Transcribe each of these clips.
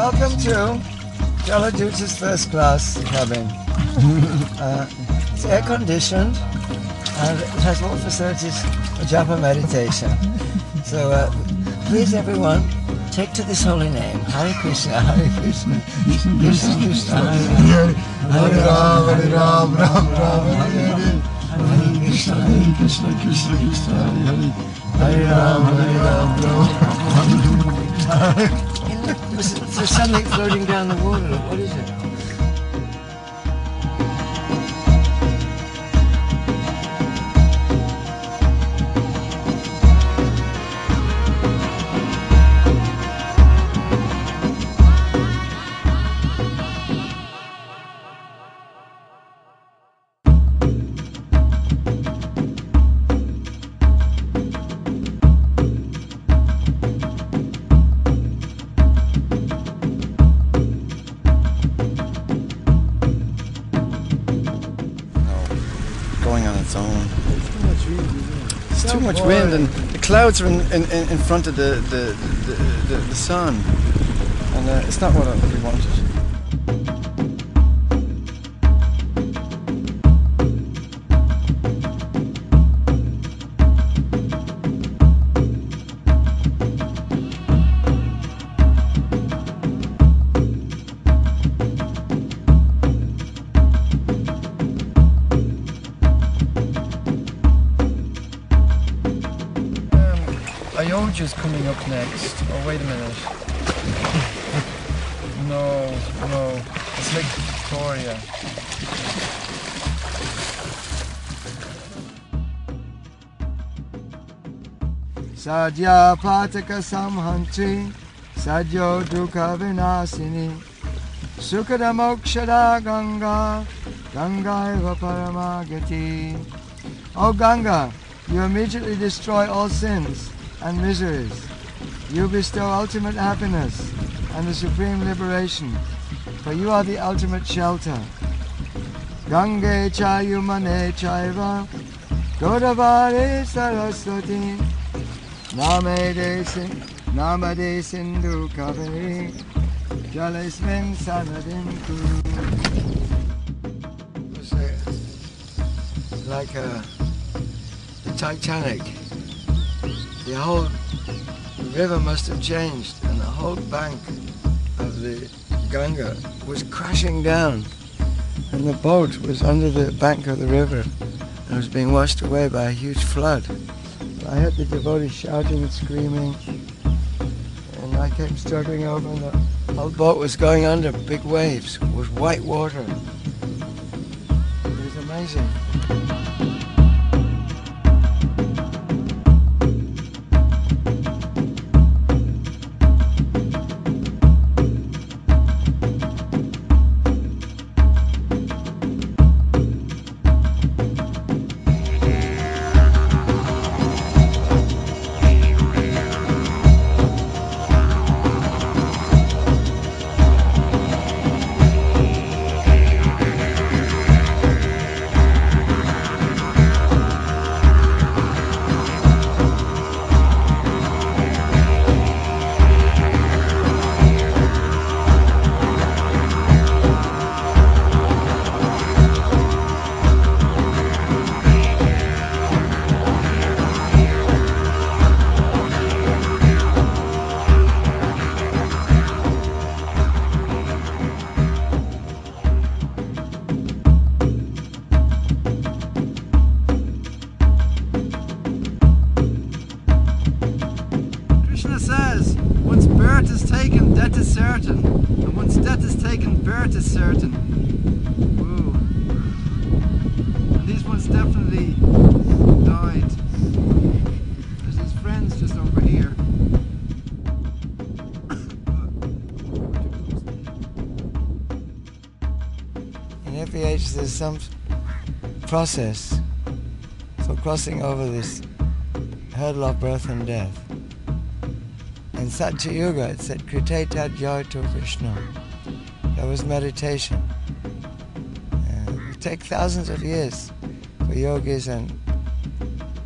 Welcome to Jaladuta's first class cabin. It's air conditioned and it has all facilities for japa meditation. So please everyone, take to this holy name. Hare Krishna, Hare Krishna, Krishna Krishna, Hare Ram, Hare Ram, Ram Ram, Hare Hare, Hare Krishna, Krishna Krishna, Hare Hare Ram, Hare Ram, Ram. There's something floating down the water. What is it? It's too much wind, and the clouds are in front of the sun, and it's not what we wanted. Ayoja's coming up next. Oh, wait a minute. No. It's Lake Victoria. Sadhya Pataka Samhantri Sadhyo Dukha Vinasini Sukhada Mokshada Ganga Ganga Eva Paramagati. O Ganga, you immediately destroy all sins and miseries. You bestow ultimate happiness and the supreme liberation, for you are the ultimate shelter. Gange cha Yamuna chaiva Godavari Saraswati Namade Sindhu Kaveri Jalismin Sanadin Kuru. Like the Titanic. The whole river must have changed, and the whole bank of the Ganga was crashing down, and the boat was under the bank of the river and was being washed away by a huge flood. I heard the devotees shouting and screaming, and I kept struggling over, and the whole boat was going under big waves. It was white water. It was amazing. Death is certain, and once death is taken, birth is certain. Whoa. And these ones definitely died. There's his friends just over here. In every age there's some process for crossing over this hurdle of birth and death. In Satya Yuga, it said, Kriteta Jyarto Vishnu. That was meditation. It would take thousands of years for yogis and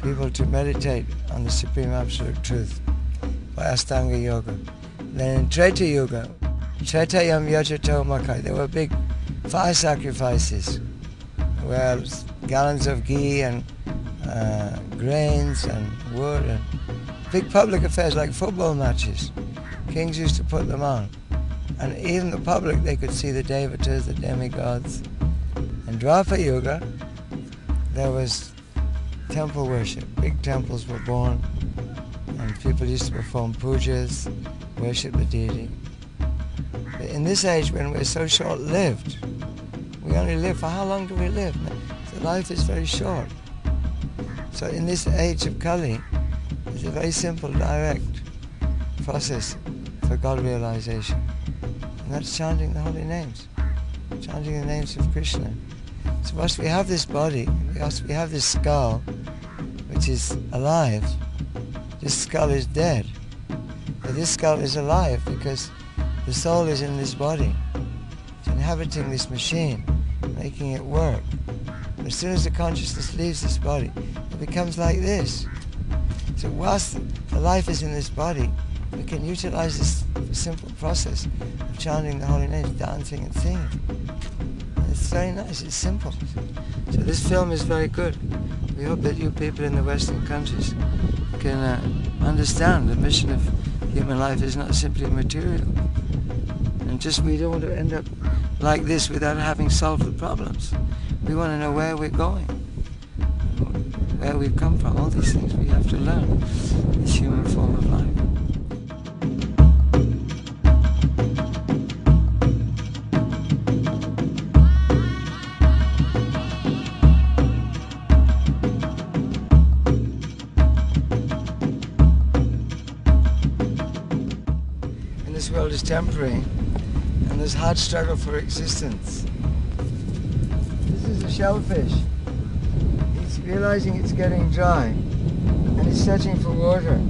people to meditate on the Supreme Absolute Truth by Ashtanga Yoga. Then in Treta Yuga, Tretayam Yajato Makai. There were big fire sacrifices, where gallons of ghee and grains and wood and big public affairs like football matches. Kings used to put them on. And even the public, they could see the devatas, the demigods. In Dwapara Yuga, there was temple worship. Big temples were born, and people used to perform pujas, worship the deity. But in this age, when we're so short-lived, we only live, for how long do we live? So life is very short. So in this age of Kali, it's a very simple, direct process for God realization. And that's chanting the holy names, chanting the names of Krishna. So whilst we have this body, whilst we have this skull, which is alive, this skull is dead. But this skull is alive because the soul is in this body. It's inhabiting this machine, making it work. But as soon as the consciousness leaves this body, it becomes like this. So whilst the life is in this body, we can utilize this simple process of chanting the holy names, dancing and singing. And it's very nice, it's simple. So this film is very good. We hope that you people in the Western countries can understand the mission of human life is not simply material. And just we don't want to end up like this without having solved the problems. We want to know where we're going, where we've come from. All these things we have to learn, this human form of life. This world is temporary, and there's hard struggle for existence. This is a shellfish. It's realizing it's getting dry, and it's searching for water.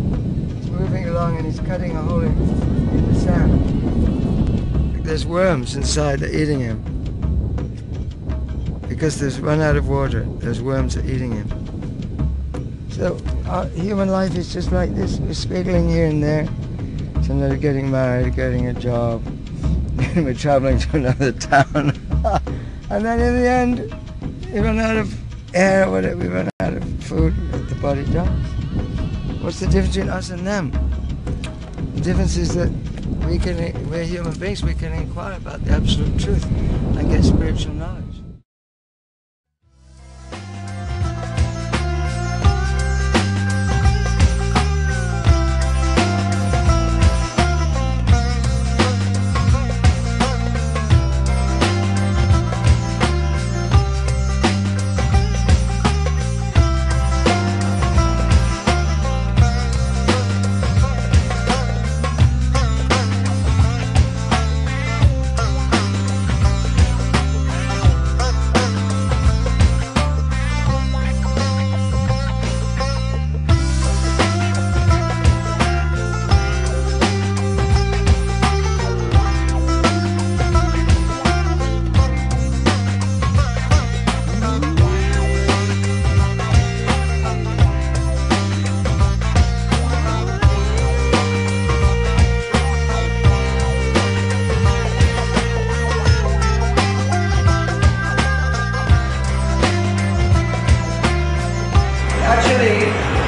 It's moving along, and it's cutting a hole in the sand. There's worms inside that are eating him. Because there's run out of water, there's worms that are eating him. So our human life is just like this. We're squiggling here and there. Sometimes getting married, getting a job, then we're traveling to another town. And then in the end, we run out of air, or whatever, we run out of food, the body dies. What's the difference between us and them? The difference is that we're human beings, we can inquire about the absolute truth and get spiritual knowledge.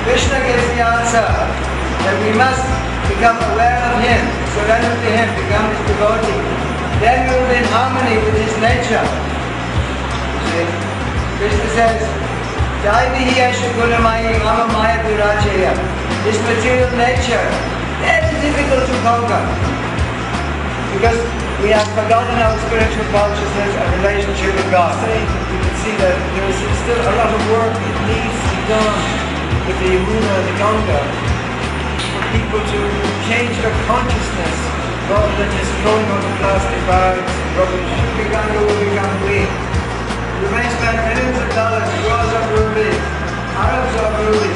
Krishna gives the answer that we must become aware of Him, surrender to Him, become His devotee. Then we will be in harmony with His nature. See? Krishna says, Jai Yasha Gunamayi Mama Mayapur. This material nature, very difficult to conquer. Because we have forgotten our spiritual consciousness and relationship with God. You can see that there is still a lot of work that needs to be done with the Yamuna and the Ganga for people to change their consciousness rather than just throwing out the plastic bags, rubbish. The Ganga will become green. We may spend millions of dollars to grow up rubies, Arabs are rubies.